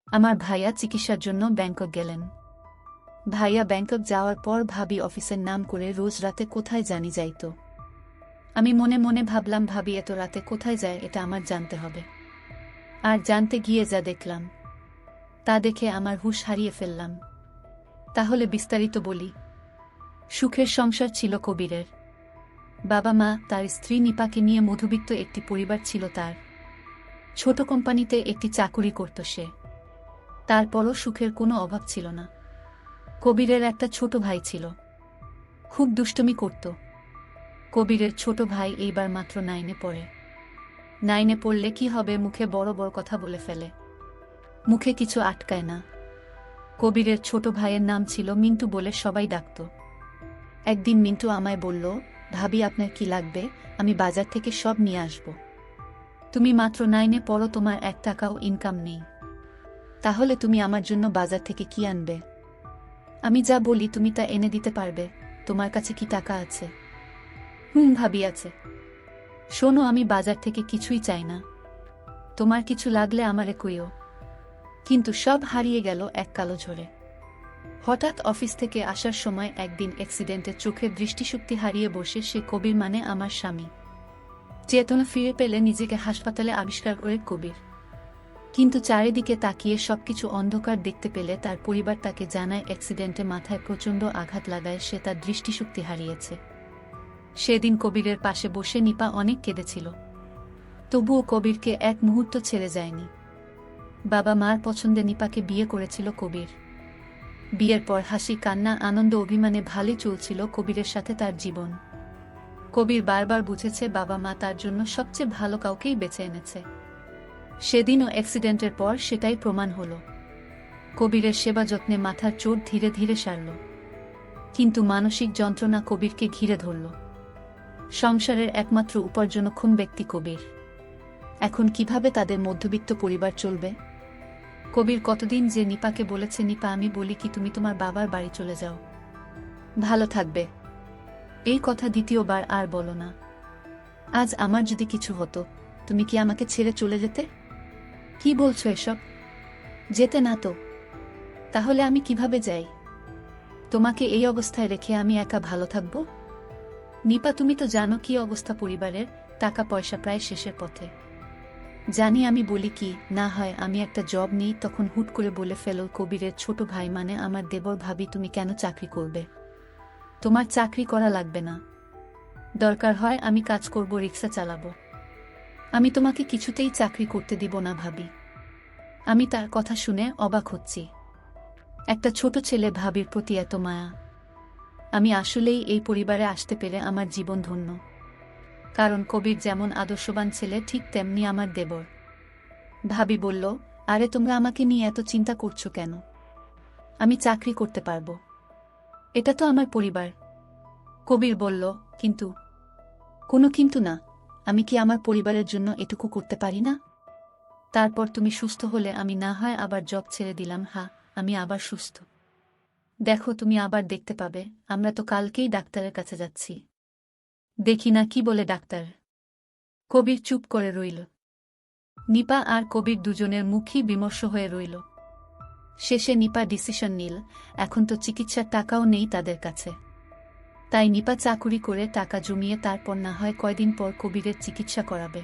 আমার ভাইয়া চিকিৎসার জন্য ব্যাংকক গেলেন। ভাইয়া ব্যাংকক যাওয়ার পর ভাবি অফিসের নাম করে রোজ রাতে কোথায় জানি যাইত। আমি মনে মনে ভাবলাম, ভাবি এত রাতে কোথায় যায় এটা আমার জানতে হবে। আর জানতে গিয়ে যা দেখলাম তা দেখে আমার হুঁশ হারিয়ে ফেললাম। তাহলে বিস্তারিত বলি। সুখের সংসার ছিল কবিরের। বাবা মা, তার স্ত্রী নিপাকে নিয়ে মধ্যবিত্ত একটি পরিবার ছিল তার। ছোট কোম্পানিতে একটি চাকুরি করত সে। তারপরও সুখের কোনো অভাব ছিল না। কবিরের একটা ছোট ভাই ছিল, খুব দুষ্টুমি করত। কবিরের ছোট ভাই এইবার মাত্র 9-এ পড়ে। 9-এ পড়লে কি হবে, মুখে বড় বড় কথা বলে ফেলে, মুখে কিছু আটকায় না। কবিরের ছোট ভাইয়ের নাম ছিল মিন্টু বলে সবাই ডাকত। একদিন মিন্টু আমায় বলল, ভাবি আপনার কি লাগবে, আমি বাজার থেকে সব নিয়ে আসব। তুমি মাত্র 9-এ পড়ো, তোমার 1 টাকাও ইনকাম নেই, তাহলে তুমি আমার জন্য বাজার থেকে কি আনবে? আমি যা বলি তুমি তা এনে দিতে পারবে? তোমার কাছে কি টাকা আছে? ভাবি আছে। শোনো, আমি বাজার থেকে কিছুই চাই না, তোমার কিছু লাগলে আমারে কইও। কিন্তু সব হারিয়ে গেল এক কালো ঝড়ে। হঠাৎ অফিস থেকে আসার সময় একদিন অ্যাক্সিডেন্টে চোখের দৃষ্টিশক্তি হারিয়ে বসে সে কবির, মানে আমার স্বামী। চেতনা ফিরে পেলে নিজেকে হাসপাতালে আবিষ্কার করে কবির। কিন্তু চারিদিকে তাকিয়ে সবকিছু অন্ধকার দেখতে পেলে তার পরিবার তাকে জানায় অ্যাক্সিডেন্টে মাথায় প্রচণ্ড আঘাত লাগায় সে তার দৃষ্টিশক্তি হারিয়েছে। সেদিন কবিরের পাশে বসে নিপা অনেক কেঁদেছিল। তবুও কবিরকে এক মুহূর্ত ছেড়ে যায়নি। বাবা মার পছন্দে নিপাকে বিয়ে করেছিল কবির। বিয়ের পর হাসি কান্না আনন্দ অভিমানে ভালোই চলছিল কবিরের সাথে তার জীবন। কবির বারবার বুঝেছে বাবা মা তার জন্য সবচেয়ে ভালো কাউকেই বেছে এনেছে। সেদিনও অ্যাক্সিডেন্টের পর সেটাই প্রমাণ হল। কবিরের সেবা যত্নে মাথার চোট ধীরে ধীরে সারল, কিন্তু মানসিক যন্ত্রণা কবিরকে ঘিরে ধরল। সংসারের একমাত্র উপার্জনক্ষম ব্যক্তি কবির। এখন কিভাবে তাদের মধ্যবিত্ত পরিবার চলবে? কবির কতদিন যে নিপাকে বলেছে, নিপা আমি বলি কি তুমি তোমার বাবার বাড়ি চলে যাও, ভালো থাকবে। এই কথা দ্বিতীয়বার আর বলো না। আজ আমার যদি কিছু হতো, তুমি কি আমাকে ছেড়ে চলে যেতে? কি বলছো এসব? যেতে না তো? তাহলে আমি কিভাবে যাই? তোমাকে এই অবস্থায় রেখে আমি একা ভালো থাকব? নিপা তুমি তো জানো কি অবস্থা পরিবারের, টাকা পয়সা প্রায় শেষের পথে। জানি, আমি বলি কি না হয় আমি একটা জব নিই, তখন হুট করে বলে ফেলো কবিরের ছোট ভাই, মানে আমার দেবর, ভাবি তুমি কেন চাকরি করবে? তোমার চাকরি করা লাগবে না, দরকার হয় আমি কাজ করব, রিক্সা চালাবো। আমি তোমাকে কিছুতেই চাকরি করতে দিব না ভাবি। আমি তার কথা শুনে অবাক হচ্ছি। একটা ছোট ছেলে, ভাবির প্রতি এত মায়া। আমি আসলেই এই পরিবারে আসতে পেরে আমার জীবন ধন্য। কারণ কবির যেমন আদর্শবান ছেলে, ঠিক তেমনি আমার দেবর। ভাবি বলল, আরে তোমরা আমাকে নিয়ে এত চিন্তা করছো কেন? আমি চাকরি করতে পারবো, এটা তো আমার পরিবার। কবির বলল, কিন্তু? কোনো কিন্তু না, আমি কি আমার পরিবারের জন্য এটুকু করতে পারি না? তারপর তুমি সুস্থ হলে আমি না হয় আবার জব ছেড়ে দিলাম। হ্যাঁ, আমি আবার সুস্থ। দেখো, তুমি আবার দেখতে পাবে। আমরা তো কালকেই ডাক্তারের কাছে যাচ্ছি, দেখি না কি বলে ডাক্তার। কবির চুপ করে রইল। নিপা আর কবির দুজনের মুখই বিমর্ষ হয়ে রইল। শেষে নিপা ডিসিশন নিল, এখন তো চিকিৎসার টাকাও নেই তাদের কাছে। তাই নিপা চাকুরি করে টাকা জমিয়ে তারপর না হয় কয়দিন পর কবিরের চিকিৎসা করাবে।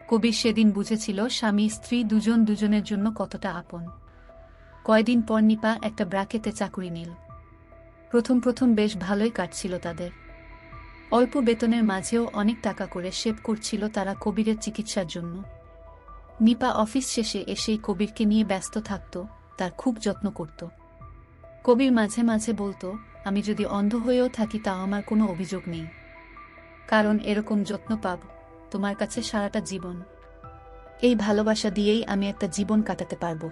কবির সেদিন বুঝেছিল স্বামী স্ত্রী দুজন দুজনের জন্য কতটা আপন। কয়দিন পর নিপা একটা ব্র্যাকেটে চাকুরি নিল। প্রথম প্রথম বেশ ভালোই কাটছিল তাদের। অল্প বেতনের মাঝেও অনেক টাকা করে সেভ করছিল তারা কবিরের চিকিৎসার জন্য। নিপা অফিস শেষে এসেই কবিরকে নিয়ে ব্যস্ত থাকত, তার খুব যত্ন করত। কবির মাঝে মাঝে বলতো, আমি যদি অন্ধ হয়েও থাকি তাও আমার কোনো অভিযোগ নেই, কারণ এরকম যত্ন পাব তোমার কাছে সারাটা জীবন। এই ভালোবাসা দিয়েই আমি একটা জীবন কাটাতে পারব।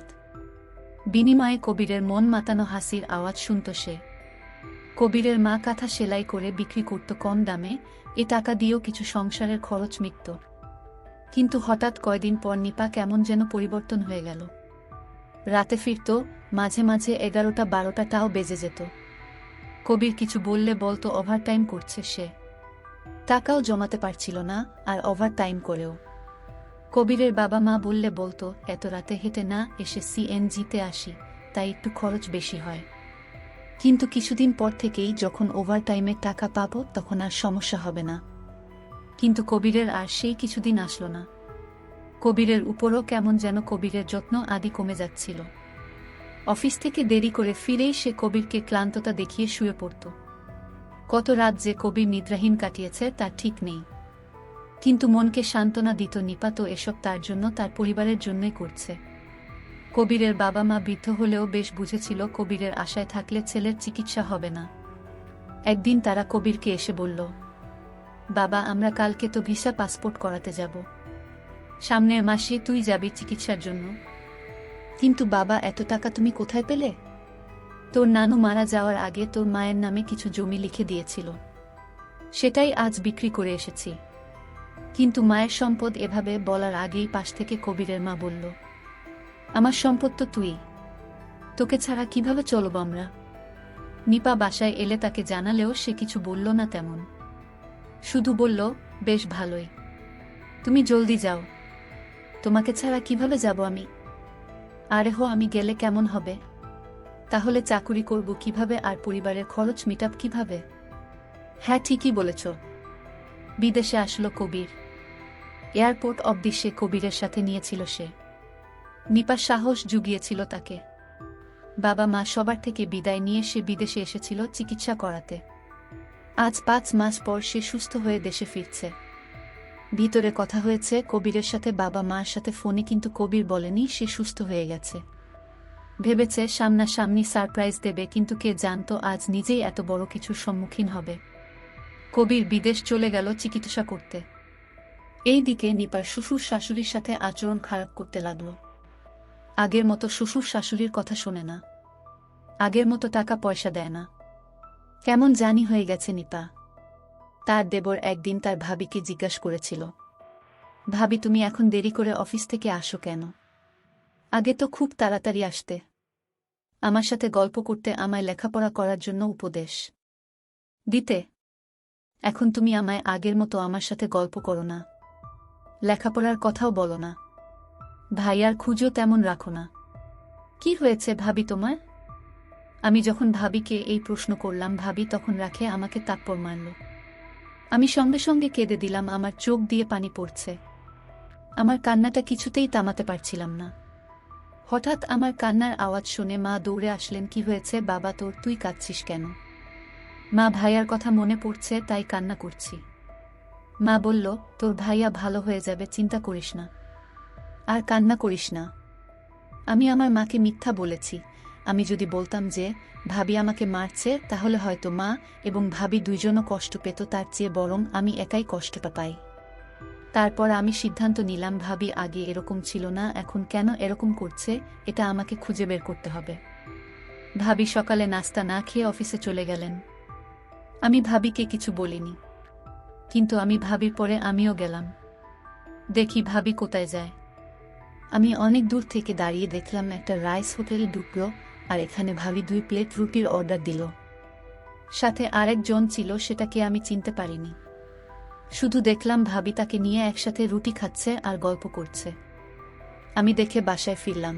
বিনিময়ে কবিরের মন মাতানো হাসির আওয়াজ শুনত সে। কবিরের মা কাঁথা সেলাই করে বিক্রি করত কম দামে, এ টাকা দিয়েও কিছু সংসারের খরচ মিটত। কিন্তু হঠাৎ কয়দিন পর নিপা কেমন যেন পরিবর্তন হয়ে গেল। রাতে ফিরত, মাঝে মাঝে 11টা-12টাও বেজে যেত। কবির কিছু বললে বলতো ওভারটাইম করছে সে। টাকাও জমাতে পারছিল না, আর ওভারটাইম করেও। কবিরের বাবা মা বললে বলতো, এত রাতে হেঁটে না এসে সিএনজিতে আসি, তাই একটু খরচ বেশি হয়। কিন্তু কিছুদিন পর থেকেই যখন ওভারটাইমে টাকা পাবো তখন আর সমস্যা হবে না। কিন্তু কবিরের আর সেই কিছুদিন আসলো না। কবিরের উপরও কেমন যেন কবিরের যত্ন আদি কমে যাচ্ছিল। অফিস থেকে দেরি করে ফিরেই সে কবিরকে ক্লান্ততা দেখিয়ে শুয়ে পড়ত। কত রাত যে কবির নিদ্রাহীন কাটিয়েছে তার ঠিক নেই। কিন্তু মনকে সান্ত্বনা দিত নিপা তো এসব তার জন্য, তার পরিবারের জন্যই করছে। কবিরের বাবা মা বৃদ্ধ হলেও বেশ বুঝেছিল কবিরের আশায় থাকলে ছেলের চিকিৎসা হবে না। একদিন তারা কবিরকে এসে বলল, বাবা আমরা কালকে তো ভিসা পাসপোর্ট করাতে যাব, সামনের মাসে তুই যাবি চিকিৎসার জন্য। কিন্তু বাবা এত টাকা তুমি কোথায় পেলে? তোর নানু মারা যাওয়ার আগে তোর মায়ের নামে কিছু জমি লিখে দিয়েছিল, সেটাই আজ বিক্রি করে এসেছি। কিন্তু মায়ের সম্পদ এভাবে বলার আগেই পাশ থেকে কবিরের মা বলল, আমার সম্পদ তো তুই, তোকে ছাড়া কিভাবে চলব আমরা? নিপা বাসায় এলে তাকে জানালেও সে কিছু বলল না তেমন, শুধু বলল, বেশ ভালোই, তুমি জলদি যাও, তোমাকে ছাড়া কিভাবে যাব আমি? আরে হো, আমি গেলে কেমন হবে? তাহলে চাকুরি করব কিভাবে আর পরিবারের খরচ মিটাব কিভাবে? হ্যাঁ ঠিকই বলেছ। বিদেশে আসলো কবির। এয়ারপোর্ট অবধি সে কবিরের সাথে নিয়েছিল সে। নিপা সাহস জুগিয়েছিল তাকে। বাবা মা সবার থেকে বিদায় নিয়ে সে বিদেশে এসেছিল চিকিৎসা করাতে। আজ 5 মাস পর সে সুস্থ হয়ে দেশে ফিরছে। ভিতরে কথা হয়েছে কবিরের সাথে বাবা মার সাথে ফোনে, কিন্তু কবির বলেনি সে সুস্থ হয়ে গেছে। ভেবেছে সামনাসামনি সারপ্রাইজ দেবে, কিন্তু কে জানতো আজ নিজেই এত বড় কিছুর সম্মুখীন হবে। কবির বিদেশ চলে গেল চিকিৎসা করতে। এই দিকে নিপার শ্বশুর শাশুড়ির সাথে আচরণ খারাপ করতে লাগল। আগের মতো শ্বশুর শাশুড়ির কথা শোনে না, আগের মতো টাকা পয়সা দেয় না। কেমন জানি হয়ে গেছে নিপা। তার দেবর একদিন তার ভাবিকে জিজ্ঞাসা করেছিল, ভাবি তুমি এখন দেরি করে অফিস থেকে আসো কেন? আগে তো খুব তাড়াতাড়ি আসতে, আমার সাথে গল্প করতে, আমায় লেখাপড়া করার জন্য উপদেশ দিতে। এখন তুমি আমায় আগের মতো আমার সাথে গল্প করো না, লেখাপড়ার কথাও বলো না, ভাইয়ার খুঁজও তেমন রাখো না। কি হয়েছে ভাবি তোমার? আমি যখন ভাবিকে এই প্রশ্ন করলাম, ভাবি তখন রাখে আমাকে তাপ্পর মারল। আমি সঙ্গে সঙ্গে কেঁদে দিলাম, আমার চোখ দিয়ে পানি পড়ছে। আমার কান্নাটা কিছুতেই থামাতে পারছিলাম না। হঠাৎ আমার কান্নার আওয়াজ শুনে মা দৌড়ে আসলেন। কি হয়েছে বাবা তোর, তুই কাঁদছিস কেন? মা, ভাইয়ার কথা মনে পড়ছে তাই কান্না করছি। মা বলল, তোর ভাইয়া ভালো হয়ে যাবে, চিন্তা করিস না, আর কান্না করিস না। আমি আমার মাকে মিথ্যা বলেছি। আমি যদি বলতাম যে ভাবি আমাকে মারছে, তাহলে হয়তো মা এবং ভাবি দুইজনও কষ্ট পেত, তার চেয়ে বরং আমি একাই কষ্টটা পাই। তারপর আমি সিদ্ধান্ত নিলাম, ভাবি আগে এরকম ছিল না, এখন কেন এরকম করছে এটা আমাকে খুঁজে বের করতে হবে। ভাবি সকালে নাস্তা না খেয়ে অফিসে চলে গেলেন। আমি ভাবিকে কিছু বলিনি, কিন্তু আমি ভাবির পরে আমিও গেলাম। দেখি ভাবি কোথায় যায়। আমি অনেক দূর থেকে দাঁড়িয়ে দেখলাম একটা রাইস হোটেলে ঢুকলো, আর এখানে ভাবি 2 প্লেট রুটির অর্ডার দিল। সাথে আরেকজন ছিল, সেটাকে আমি চিনতে পারিনি। শুধু দেখলাম ভাবি তাকে নিয়ে একসাথে রুটি খাচ্ছে আর গল্প করছে। আমি দেখে বাসায় ফিরলাম।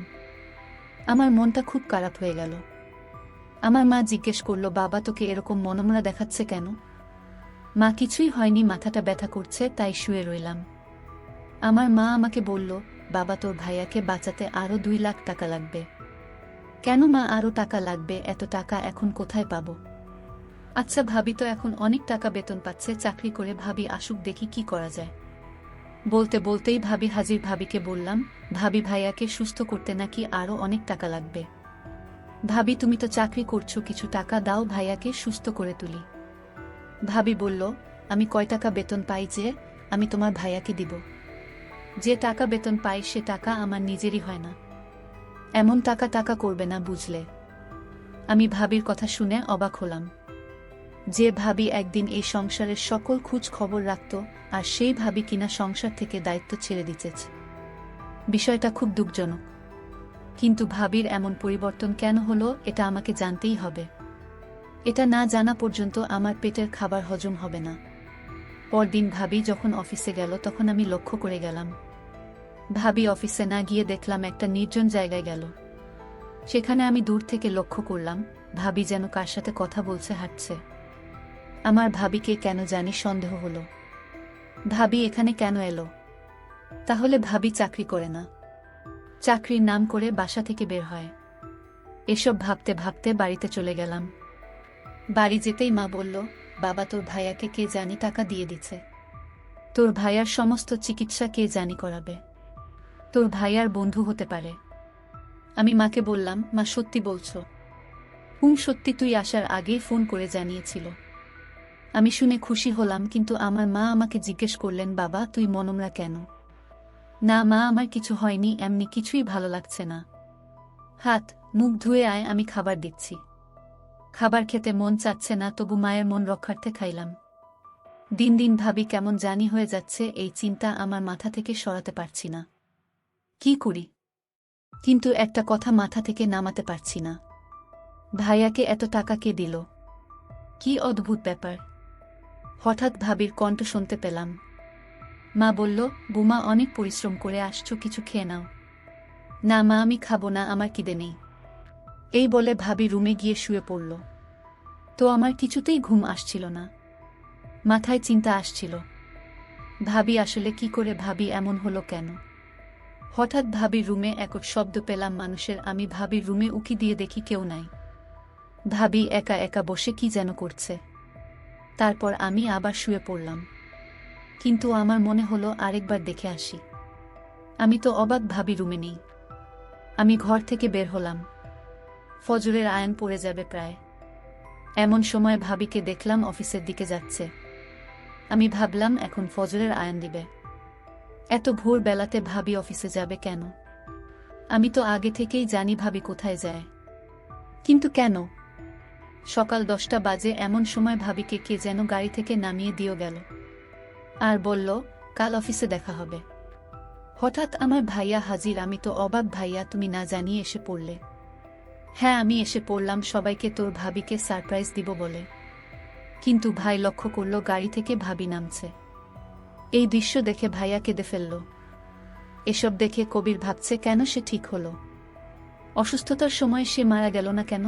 আমার মনটা খুব খারাপ হয়ে গেল। আমার মা জিজ্ঞেস করলো, বাবা তোকে এরকম মনমরা দেখাচ্ছে কেন? মা, কিছুই হয়নি, মাথাটা ব্যথা করছে তাই শুয়ে রইলাম। আমার মা আমাকে বলল, বাবা তোর ভাইয়াকে বাঁচাতে আরো 2 লাখ টাকা লাগবে। কেন মা, আরো টাকা লাগবে? এত টাকা এখন কোথায় পাবো? আচ্ছা, ভাবি তো এখন অনেক টাকা বেতন পাচ্ছে চাকরি করে, ভাবি আসুক দেখি কি করা যায়। বলতে বলতেই ভাবি হাজির। ভাবিকে বললাম, ভাবি ভাইয়াকে সুস্থ করতে নাকি আরো অনেক টাকা লাগবে। ভাবি তুমি তো চাকরি করছো, কিছু টাকা দাও, ভাইয়াকে সুস্থ করে তুলি। ভাবি বলল, আমি কয় টাকা বেতন পাই যে আমি তোমার ভাইয়াকে দিব? যে টাকা বেতন পাই সে টাকা আমার নিজেরই হয় না। এমন টাকা টাকা করবে না, বুঝলে? আমি ভাবির কথা শুনে অবাক হলাম। যে ভাবি একদিন এই সংসারের সকল খোঁজ খবর রাখত, আর সেই ভাবি কিনা সংসার থেকে দায়িত্ব ছেড়ে দিতেছে। বিষয়টা খুব দুঃখজনক। কিন্তু ভাবির এমন পরিবর্তন কেন হলো এটা আমাকে জানতেই হবে। এটা না জানা পর্যন্ত আমার পেটের খাবার হজম হবে না। পরদিন ভাবি যখন অফিসে গেল তখন আমি লক্ষ্য করে গেলাম ভাবি অফিসে না গিয়ে দেখলাম একটা নির্জন জায়গায় গেল। সেখানে আমি দূর থেকে লক্ষ্য করলাম ভাবি যেন কার সাথে কথা বলছে, হাঁটছে। আমার ভাবিকে কেন জানি সন্দেহ হলো। ভাবি এখানে কেন এলো? তাহলে ভাবি চাকরি করে না, চাকরির নাম করে বাসা থেকে বের হয়। এসব ভাবতে ভাবতে বাড়িতে চলে গেলাম। বাড়ি যেতেই মা বলল, বাবা তোর ভাইয়াকে কে জানি টাকা দিয়ে দিচ্ছে, তোর ভাইয়ার সমস্ত চিকিৎসা কে জানি করাবে, তোর ভাইয়ার বন্ধু হতে পারে। আমি মাকে বললাম, মা সত্যি বলছো? সত্যি, তুই আসার আগেই ফোন করে জানিয়েছিল। আমি শুনে খুশি হলাম, কিন্তু আমার মা আমাকে জিজ্ঞেস করলেন, বাবা তুই মনমরা কেন? না মা, আমার কিছু হয়নি, এমনি কিছুই ভালো লাগছে না। হাত মুখ ধুয়ে আয়, আমি খাবার দিচ্ছি। খাবার খেতে মন চাচ্ছে না, তবু মায়ের মন রক্ষার্থে খাইলাম। দিন দিন ভাবি কেমন জানি হয়ে যাচ্ছে, এই চিন্তা আমার মাথা থেকে সরাতে পারছি না। কি করি? কিন্তু একটা কথা মাথা থেকে নামাতে পারছি না, ভাইয়াকে এত টাকা কে দিল? কি অদ্ভুত ব্যাপার। হঠাৎ ভাবির কণ্ঠ শুনতে পেলাম। মা বলল, বুমা অনেক পরিশ্রম করে আসছো, কিছু খেয়ে নাও। না মা, আমি খাবো না, আমার খিদে নেই। এই বলে ভাবি রুমে গিয়ে শুয়ে পড়ল। তো আমার কিছুতেই ঘুম আসছিল না, মাথায় চিন্তা আসছিল। ভাবি আসলে কি করে, ভাবি এমন হলো কেন? হঠাৎ ভাবির রুমে এক শব্দ পেলাম মানুষের। আমি ভাবির রুমে উকি দিয়ে দেখি কেউ নাই। ভাবি একা একা বসে কি যেন করছে। তারপর আমি আবার শুয়ে পড়লাম, কিন্তু আমার মনে হলো আরেকবার দেখে আসি। আমি তো অবাক, ভাবি রুমে নেই। আমি ঘর থেকে বের হলাম। ফজরের আয়ান পড়ে যাবে প্রায়। এমন সময় ভাবিকে দেখলাম অফিসের দিকে যাচ্ছে। আমি ভাবলাম এখন ফজরের আয়ান দিবে, এত ভোর বেলাতে ভাবি অফিসে যাবে কেন? আমি তো আগে থেকেই জানি ভাবি কোথায় যায়, কিন্তু কেন? সকাল 10টা বাজে, এমন সময় ভাবিকে কে যেন গাড়ি থেকে নামিয়ে দিয়ে গেল আর বলল, কাল অফিসে দেখা হবে। হঠাৎ আমার ভাইয়া হাজির। আমি তো অবাক, ভাইয়া তুমি না জানিয়ে এসে পড়লে? হ্যাঁ আমি এসে পড়লাম সবাইকে তোর ভাবিকে সারপ্রাইজ দিব বলে। কিন্তু ভাই লক্ষ্য করল গাড়ি থেকে ভাবি নামছে। এই দৃশ্য দেখে ভাইয়া কেঁদে ফেলল। এসব দেখে কবির ভাবছে, কেন সে ঠিক হলো? অসুস্থতার সময় সে মারা গেল না কেন?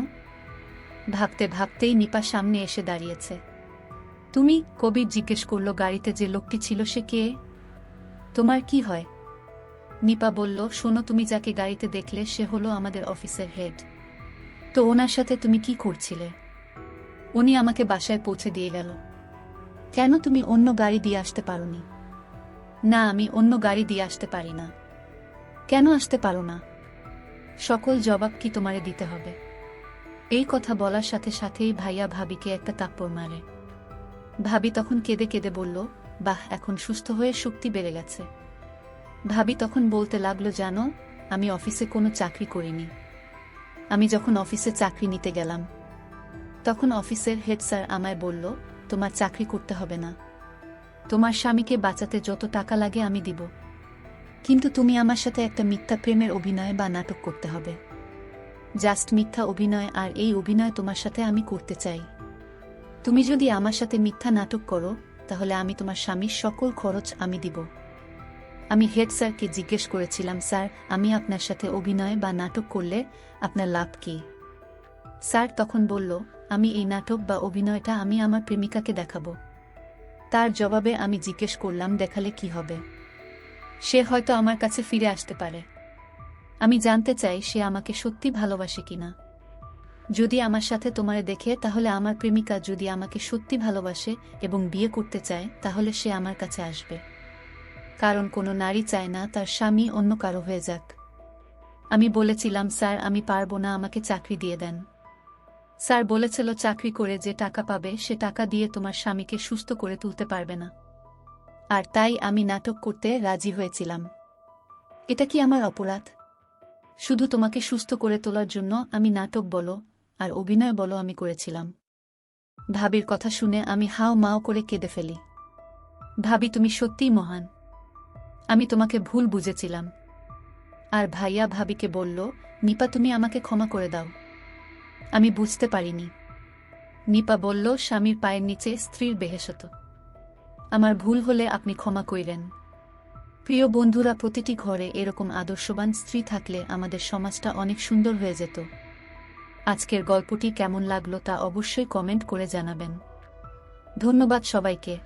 ভাবতে ভাবতেই নিপা সামনে এসে দাঁড়িয়েছে। তুমি? কবির জিজ্ঞেস করল। গাড়িতে যে লোকটি ছিল সে কে? তোমার কি হয়? নিপা বলল, শোনো, তুমি যাকে গাড়িতে দেখলে সে হলো আমাদের অফিসের হেড। তো ওনার সাথে তুমি কি করছিলে? উনি আমাকে বাসায় পৌঁছে দিয়ে গেল। কেন তুমি অন্য গাড়ি দিয়ে আসতে পারোনি? না, আমি অন্য গাড়ি দিয়ে আসতে পারি না। কেন আসতে পারো না? সকল জবাব কি তোমারে দিতে হবে? এই কথা বলার সাথে সাথেই ভাইয়া ভাবিকে একটা থাপ্পড় মারে। ভাবি তখন কেঁদে কেঁদে বলল, বাহ, এখন সুস্থ হয়ে শক্তি বেড়ে গেছে। ভাবি তখন বলতে লাগলো, জানো, আমি অফিসে কোনো চাকরি করিনি। আমি যখন অফিসে চাকরি নিতে গেলাম তখন অফিসের হেড স্যার আমায় বলল, তোমার চাকরি করতে হবে না, তোমার স্বামীকে বাঁচাতে যত টাকা লাগে আমি দিব, কিন্তু তুমি আমার সাথে একটা মিথ্যা প্রেমের অভিনয় বা নাটক করতে হবে। জাস্ট মিথ্যা অভিনয়, আর এই অভিনয় তোমার সাথে আমি করতে চাই। তুমি যদি আমার সাথে মিথ্যা নাটক করো তাহলে আমি তোমার স্বামীর সকল খরচ আমি দিব। আমি হেড স্যারকে জিজ্ঞেস করেছিলাম, স্যার, আমি আপনার সাথে অভিনয় বা নাটক করলে আপনার লাভ কি? স্যার তখন বলল, আমি এই নাটক বা অভিনয়টা আমি আমার প্রেমিকাকে দেখাবো। তার জবাবে আমি জিজ্ঞেস করলাম, দেখালে কি হবে? সে হয়তো আমার কাছে ফিরে আসতে পারে। আমি জানতে চাই সে আমাকে সত্যি ভালোবাসে কিনা। যদি আমার সাথে তোমারে দেখে তাহলে আমার প্রেমিকা যদি আমাকে সত্যি ভালোবাসে এবং বিয়ে করতে চায় তাহলে সে আমার কাছে আসবে, কারণ কোনো নারী চায় না তার স্বামী অন্য কারো হয়ে যাক। আমি বলেছিলাম, স্যার আমি পারবো না, আমাকে চাকরি দিয়ে দেন। স্যার বলেছিল, চাকরি করে যে টাকা পাবে সে টাকা দিয়ে তোমার স্বামীকে সুস্থ করে তুলতে পারবে না। আর তাই আমি নাটক করতে রাজি হয়েছিলাম। এটা কি আমার অপরাধ? শুধু তোমাকে সুস্থ করে তোলার জন্য আমি নাটক বলো আর অভিনয় বলো আমি করেছিলাম। ভাবির কথা শুনে আমি হাও মাও করে কেঁদে ফেলি। ভাবি, তুমি সত্যিই মহান। আমি তোমাকে ভুল বুঝেছিলাম। আর ভাইয়া ভাবিকে বলল, নিপা তুমি আমাকে ক্ষমা করে দাও, আমি বুঝতে পারিনি। নিপা বলল, স্বামীর পায়ের নিচে স্ত্রীর বেহেশত। আমার ভুল হলে আপনি ক্ষমা কইরেন। প্রিয় বন্ধুরা, প্রতিটি ঘরে এরকম আদর্শবান স্ত্রী থাকলে আমাদের সমাজটা অনেক সুন্দর হয়ে যেত। আজকের গল্পটি কেমন লাগলো তা অবশ্যই কমেন্ট করে জানাবেন। ধন্যবাদ সবাইকে।